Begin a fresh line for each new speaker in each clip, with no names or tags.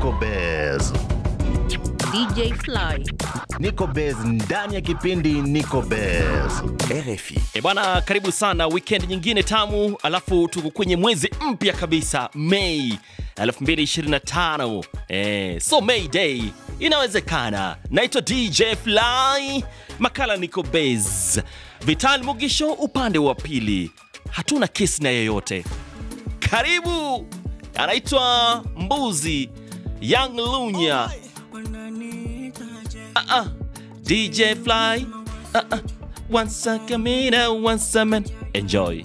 Nico Bez.
DJ Fly.
Nico Bez ndani ya kipindi Nico Bez. RFI.
Bwana, karibu sana weekend nyingine tamu, alafu tuko kwenye mwezi mpya kabisa, Mei 2025. So May Day inawezekana. Naitwa DJ Fly, makala Nico Bez. Vital Mugisho upande wa pili. Hatuna kesi na yeyote. Karibu. Anaitwa Mbuzi Young Lunya. DJ Fly. Once a camina, once a man. Enjoy.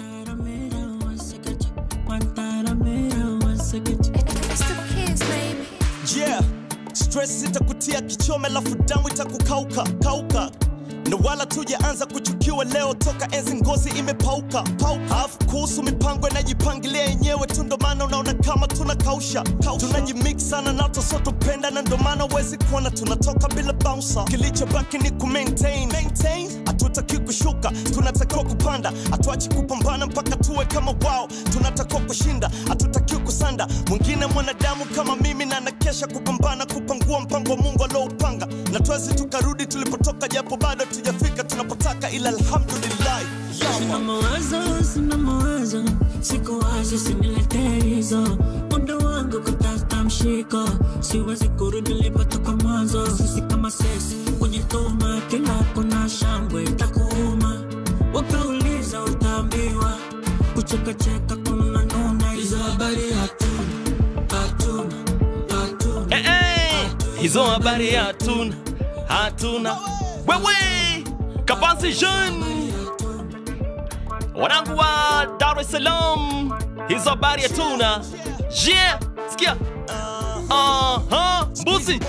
Yeah, stress itakutia kichome lafu damu itakukauka kauka. Na wala tujaanza kuchukiwa leo toka enzi ngozi imepauka Alafu kuhusu mipango inajipangilia yenyewe tu, ndo maana unaona kama tunakausha tunajimix sana na tosoto penda, na ndo maana wezi kuona tunatoka bila bouncer. Kilichobaki ni kumaintain, hatutaki kushuka, tunatakiwa kupanda. Hatuachi kupambana mpaka tuwe kama wao, tunatakiwa kushinda, hatutaki kusanda. Mwingine mwanadamu kama mimi na nakesha kupambana kupangua mpango wa Mungu alioupanga. Na tuwezi tukarudi tulipotoka japo bado tujafika tunapotaka, ila alhamdulillah.
Sina mawazo, siku wazi siniletizo. Muda wangu kutafuta mshiko, siwezi kurudi nilipotoka mwanzo. Sisi kama sisi, kujituma kila kuna shangwe itakuuma. Wakauliza utaambiwa, kucheka kuna nuna. Hizo habari hatuna.
Hizo habari hatuna. Wewe Kabanzi Jean, wanangu wa Dar es Salaam, hizo habari hatuna. Yeah, sikia. Mbuzi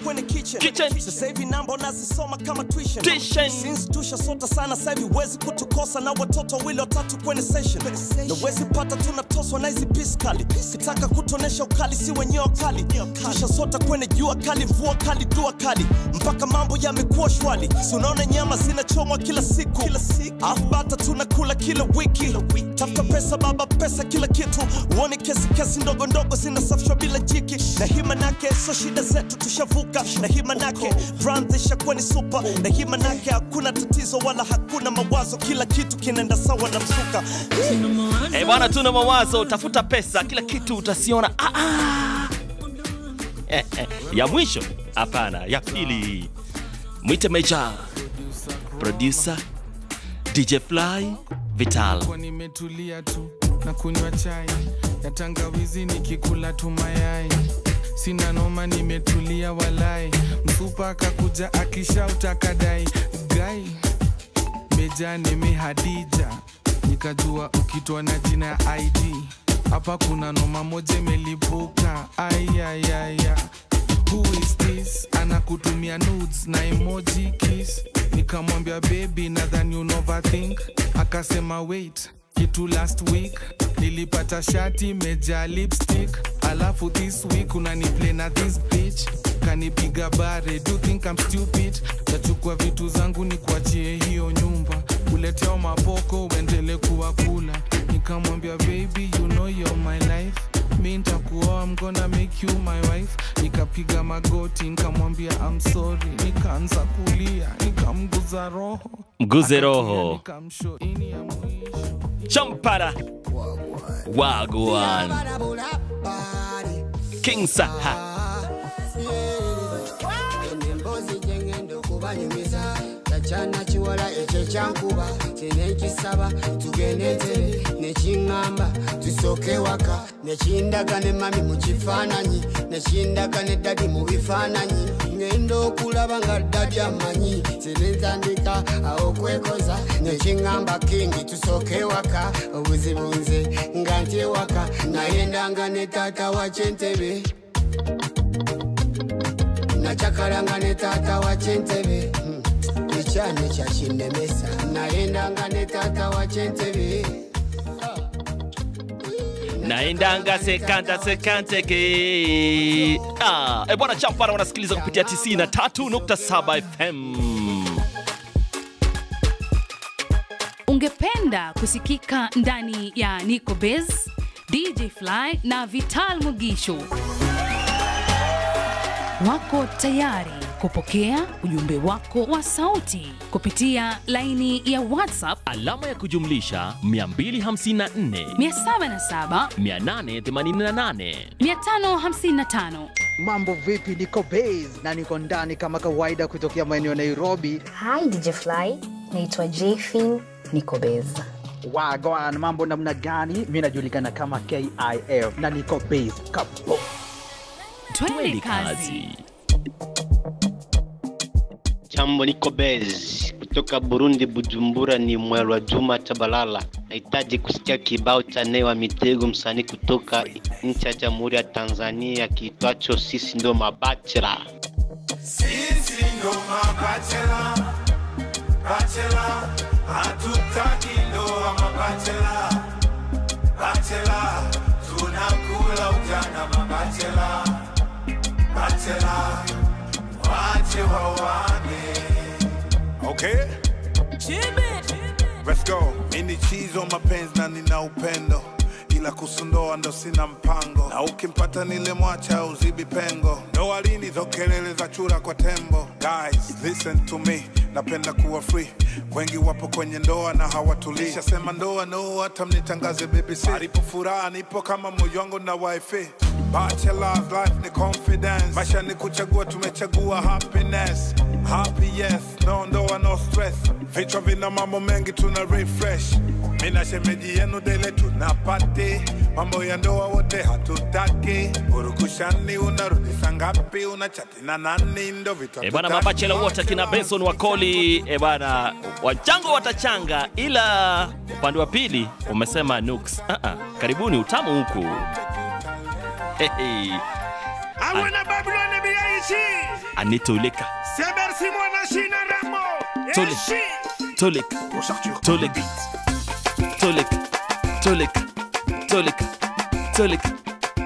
kwenye kitchen. Sasa hivi namba unazisoma kama tuition. Since tusha sota sana sasa hivi wezi kutukosa, na watoto wili watatu kwenye session. Na wezi pata tunatoswa na hizi piskali. Kitaka kutonesha ukali si wenyewe wakali. Tusha sota kwenye jua kali, mvua kali, dua kali, mpaka mambo yamekuwa shwali. Si unaona nyama zinachomwa kila siku. Afu bata tunakula kila wiki. Tafuta pesa baba, pesa kila kitu. Uone kesi ndogo ndogo zinasafishwa bila jiki. Na hii manake so shida zetu tushavuka. Na hii manake brand ishakuwa ni super. Na hii manake hakuna tatizo wala hakuna mawazo, kila kitu kinaenda sawa na msuka.
Bwana, tuna mawazo, tafuta pesa, kila kitu utasiona. Ya mwisho hapana, ya pili. Mwite Major producer DJ Fly Vital.
Kwa nimetulia tu na kunywa chai ya tangawizi nikikula tu mayai. Sina noma, nimetulia walai. Msupa akakuja akishauta kadai gai Meja nime Hadija, nikajua ukitwa na jina ya ID. Hapa kuna noma moja melipuka. Ayayaya, who is this? Anakutumia nudes na emoji kiss. Nikamwambia baby nadhani you overthink. Akasema wait, kitu last week nilipata shati meja lipstick. Alafu this week unaniplay na this bitch. Kanipiga bare, do you think I'm stupid? Tachukua vitu zangu ni kuachie hiyo nyumba. Uleteo mapoko uendele kuwa kula. Nikamwambia baby you know you're my life. Mi nitakuoa, I'm gonna make you my wife. Nikapiga magoti, nikamwambia I'm sorry. Nikaanza kulia, nikamguza roho.
Mguze roho.
Nikamshow ini ya mwisho.
Champara Wagwan King Saha.
Chana chiwala eche chankuba Tenechi saba tugenete Nechingamba tusoke waka Nechindagane mami muchifananyi Nechindagane dadi mubifananyi Ngendo kulaba nga dadi amanyi Tenentandika aokwekoza Nechingamba kingi tusoke waka Obuzibunze ngante waka Nayendangane tata wachentebe Nachakarangane tata wachentebe Chane cha shinemesa naendanga ne tata wa chentebe
naendanga sekante ke. Bwana Champara wanasikiliza kupitia 93.7 FM.
Ungependa kusikika ndani ya Nico Bez, DJ Fly na Vital Mugisho. wako tayari kupokea ujumbe wako wa sauti kupitia laini ya WhatsApp
alama ya kujumlisha 254
707
888
555.
Mambo vipi, niko Base na niko ndani kama kawaida kutokea maeneo Nairobi.
Hi DJ Fly, naitwa Jfin, niko Base.
Wagwan, mambo namna gani? Mimi najulikana kama KIF na niko Base kapo.
Twende kazi.
Jambo, niko Base kutoka Burundi, Bujumbura. Ni Mwelwa Juma Tabalala. Nahitaji kusikia kibao cha Nay wa Mitego, msanii kutoka nchi ya Jamhuri ya Tanzania, kiitwacho Sisi Ndo Mabachela.
Sisi ndo mabachela, bachela, hatutaki ndoa mabachela, bachela, tunakula ujana mabachela, bachela, wache wawane. Okay? Let's go. Mini chizo mapenzi na nina upendo, ila kusundoa ndo sina mpango, na ukimpata nile mwacha uzibi pengo. Ndoa lini zokelele za chura kwa tembo. Guys, listen to me, napenda kuwa free. Wengi wapo kwenye ndoa na hawatulii. Sema ndoa no, hata mnitangaze BBC. Alipo furaha nipo kama moyo wangu na wifi. Bachelor's life ni confidence, maisha ni kuchagua, tumechagua happiness. Happy yes, no ndoa no stress. Vichwa vina mambo mengi, tuna refresh. Mina shemeji yenu dele tunapati, mambo ya ndoa wote hatutaki. Urukushani unarudi sangapi, unachati na nani, ndo vitu
bwana mabachela wote kina Benson Wakoli. Bwana wachango watachanga, ila upande wa pili umesema Nux. Karibuni utamu huku. Hey.
Awana Babylon biaishi.
Anita Uleka.
Sebersi mwana shina Rambo.
Tolik. Tolik. Tolik. Tolik. Tolik. Tolik. Tolik.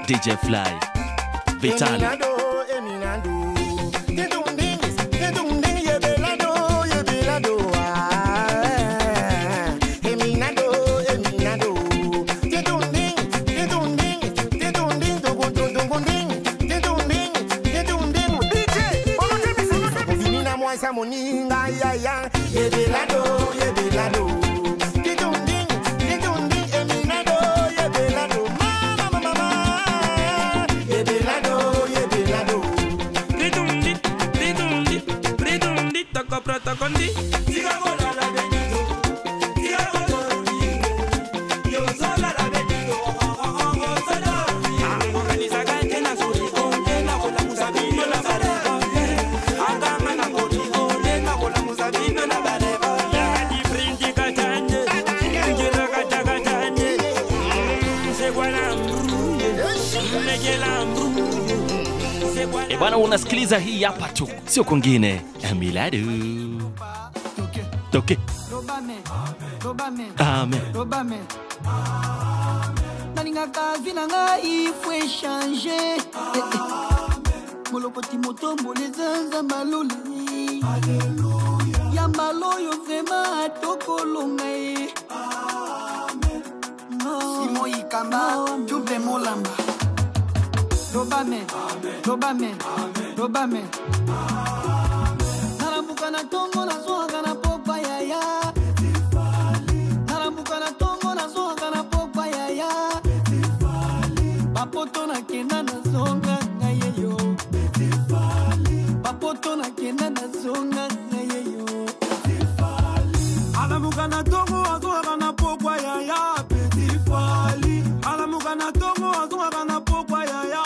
DJ Fly. Vitali.
Moninga ya ya yebelado yebelado didunding didunding eminado yebelado mama mama yebelado yebelado didunding didunding didunding taka prata kondi sigabola la benito sigabola yo sola la benito sola organiza gante suri konde na bola musabino la sala
Bwana unasikiliza hii hapa tu, sio kwingine. Milado. Toke. Amen.
Nalinga kazi na ngai faut changer. Molopoti motombo les anza maloli. Alléluia. Ya maloyo vema tokolonga e. Amen. Simo ikamba tupe molamba. Robame, Robame, Robame. Narambuka na tongo na soga na popa yaya. Narambuka na tongo na soga na popa yaya. Papoto na kenda na songa na yeyo. Papoto na kenda na songa na yeyo. Alamuka na tongo na soga na popa yaya. Petit fali. Alamuka na tongo na soga na popa yaya.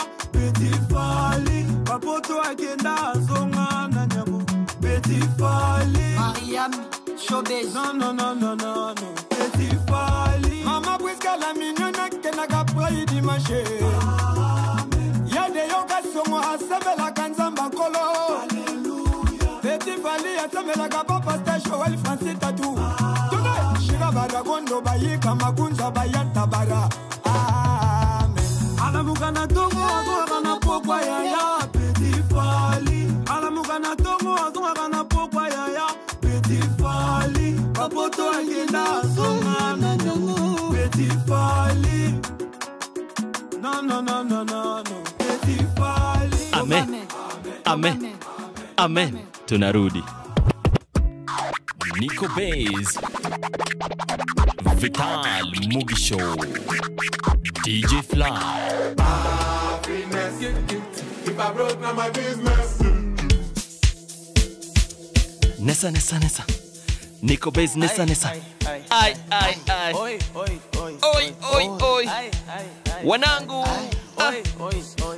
Papoto agenda zonga na nyamo Petit Fali Mariam Showbiz No Petit Fali Mama Bwiska la mignonne Kenaka prai dimanche Yade yoka songo Asabela kanzamba kolo Alléluia Petit Fali Asabela kapapa stasho Wali Francis Tatou Tune Shira bada gondo bayi Kama kunza bayanta bara Amen Alamuka na tongo Azora na pokwa yaya Petit Fali Alamuka na tongo Azora na pokwa yaya Petit Fali Papoto agenda Azora na nyongo Petit Fali No Petit Fali
Amen. Amen. Amen. Tunarudi. Nico Bez, Vital Mugisho, DJ Fly. If I broke, now my business. Nessa. Nico Bez, Nessa. Ai. Oi. Wanangu.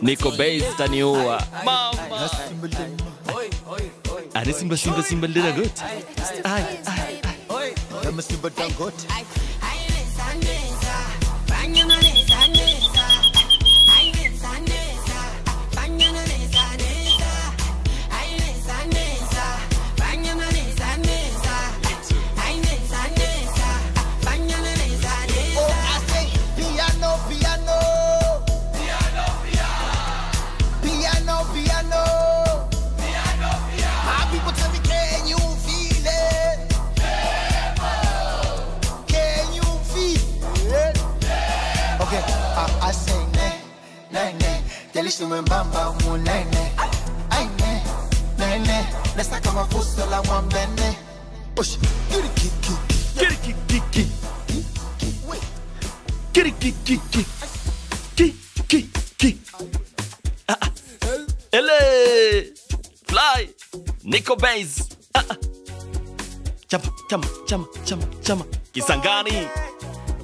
Nico Bez taniua. Mama. Ada simba little good. Ai. Lama simba dangot.
Mbamba munene aine nene nesta kama fuso la mwambene push
Kiri ele Fly Nico Bez chama Kisangani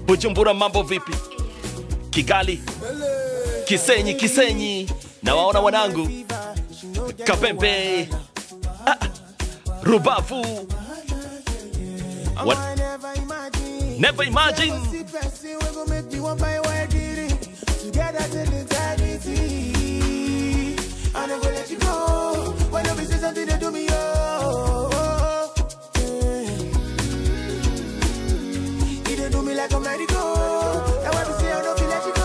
Bujumbura mambo vipi Kigali Kisenyi na waona wanangu Kabembe Rubavu What? Never imagine
Together till eternity I'm never let you go when you say something they do me You don't do me like I'm ready to go That's why we say I don't feel let you go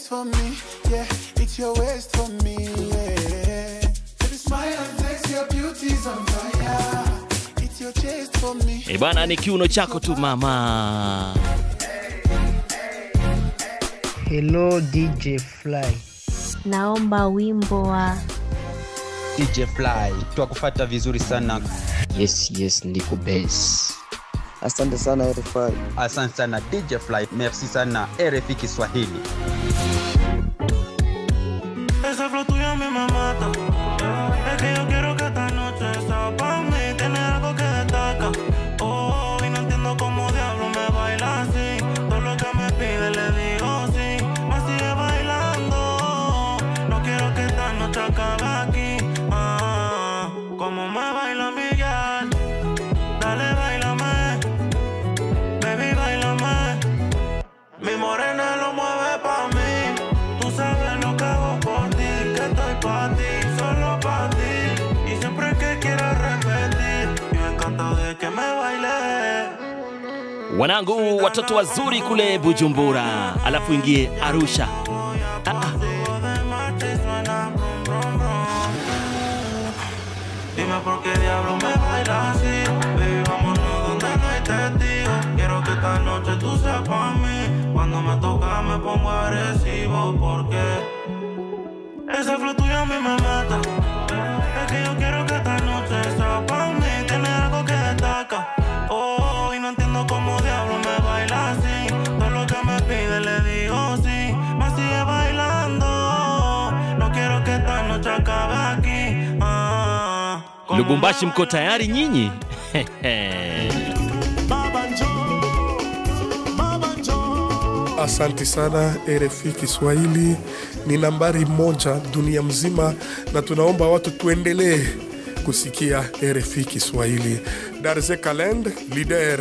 for me, yeah, it's your waist for me, yeah. So the smile and flex your beauty's on fire. It's your chest for me.
Bana ni kiuno chako tu mama.
Hello DJ Fly.
Naomba wimbo wa
DJ Fly. Tuwakufuata vizuri sana.
Yes, Nico Bez.
Asante sana RFI.
Asante sana DJ Fly. Merci sana RFI Kiswahili.
Esa flor tuya me mata. Es que yo quiero que esta noche sea pa' mí. Tiene algo que destaca. Oh, y no entiendo cómo diablo me baila así. Todo lo que me pide le digo sí. Me sigue bailando. No quiero que esta noche acabe aquí. Como me baila Miguel. Dale, bailame. Baby, bailame. Mi morena lo mueve pa' mí. Tú sabes lo que hago por ti. Que estoy pa' ti, solo pa' ti. Y siempre que quieras repetir, yo encantado de que me baile.
Wanangu watoto wazuri kule Bujumbura, alafu ingie Arusha.
Dime por qué diablo me baila así. Baby, vámonos donde no hay testigos. Quiero que esta noche tú seas pa' mí. Cuando me toca me pongo agresivo porque esa flor tuya a mí me mata. Es que yo quiero que esta noche sea pa' mí. Tiene algo que destaca. Oh, y no entiendo cómo diablo me baila así. Todo lo que me pide le digo sí. Me sigue bailando. No quiero que esta noche acabe aquí.
Lubumbashi mko tayari nyinyi?
Asante sana RFI Kiswahili ni nambari 1 dunia mzima na tunaomba watu tuendelee kusikia RFI Kiswahili. Darze Kalend, leader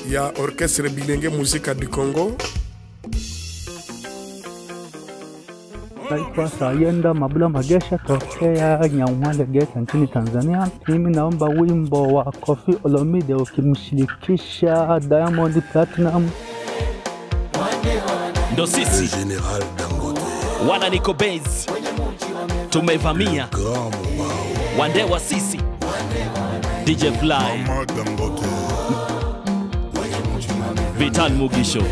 ya Orchestre Bilenge Muzika du Congo.
Naitwa Sayenda Mabula Magesha tokea Nyamwale Gate nchini Tanzania. Mimi naomba wimbo wa Koffi Olomide ukimshirikisha Diamond Platinum.
ndo sisi wana Nico Bez, tumevamia wande wa sisi DJ Fly Vital Mugisho.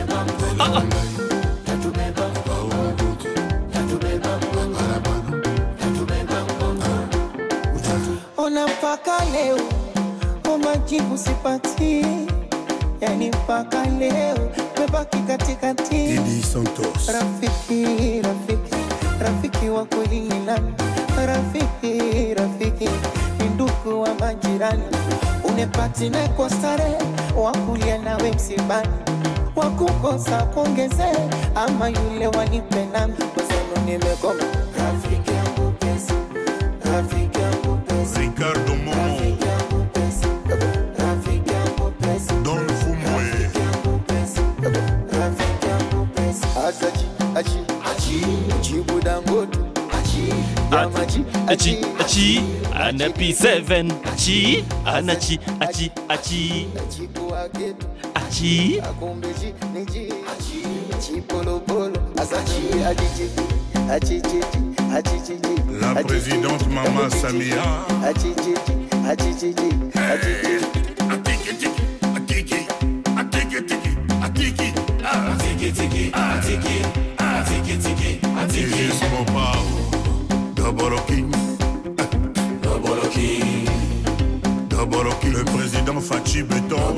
Ona mpaka leo majibu sipati, yani mpaka leo mebaki katikati. Rafiki wa kweli ni nani? Rafiki ni ndugu wa majirani. Unepati na kwa starehe, wakulia nawe msibani, wakukosa kuongeze, ama yule wanipe nami. Wazenu nimekoma. Rafiki yangu pesa, rafiki yangu pesa,
Ricardo Momo,
rafiki yangu pesa,
Don Fumwe,
rafiki yangu pesa. Achi Chibu Dangote,
Achi ana P7 Achi
la présidente Mama Samia, Doboroki, le président Fachi Beton,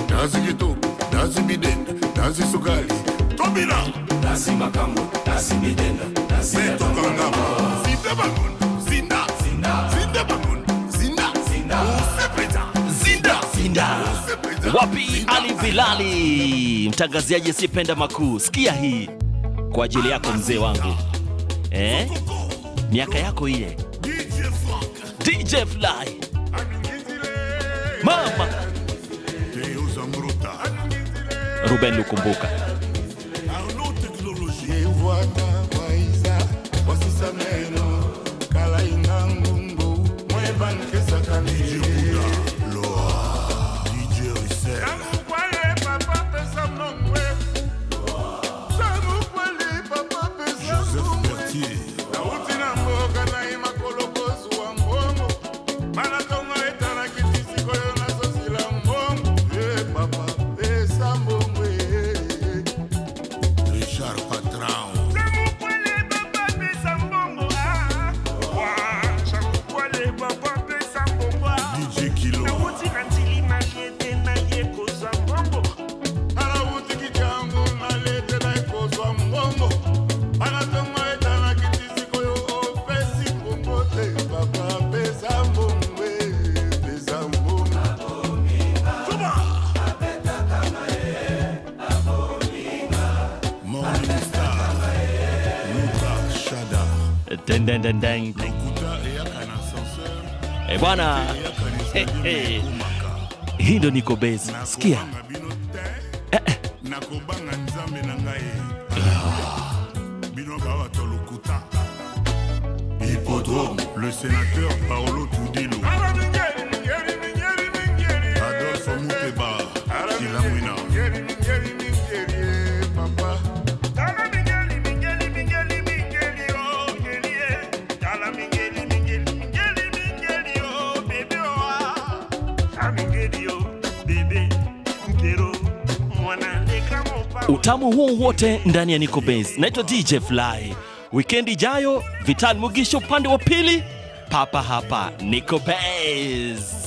Nazi Gito, Nazi Biden, Nazi Sugali, Tobina, Nazi Makambo, Nazi Biden, Nazi Beto Kangama, Zinda Bagun, Zinda, Zinda Bagun, Zinda,
Zinda. Wapi Ali Bilali, mtangaziaji asiyependa makuu. Sikia hii kwa ajili yako mzee wangu, miaka yako ile DJ Fly Mama Ruben Lukumbuka. Deng. Bwana, hii ndo Nico Bez. Sikia.
Le sénateur Paolo Tudilo, Adolphe Mouteba, Silamwina,
utamu huu wote ndani ya Nico Bez. Naitwa DJ Fly. Weekend ijayo Vital Mugisho upande wa pili, papa hapa Nico Bez.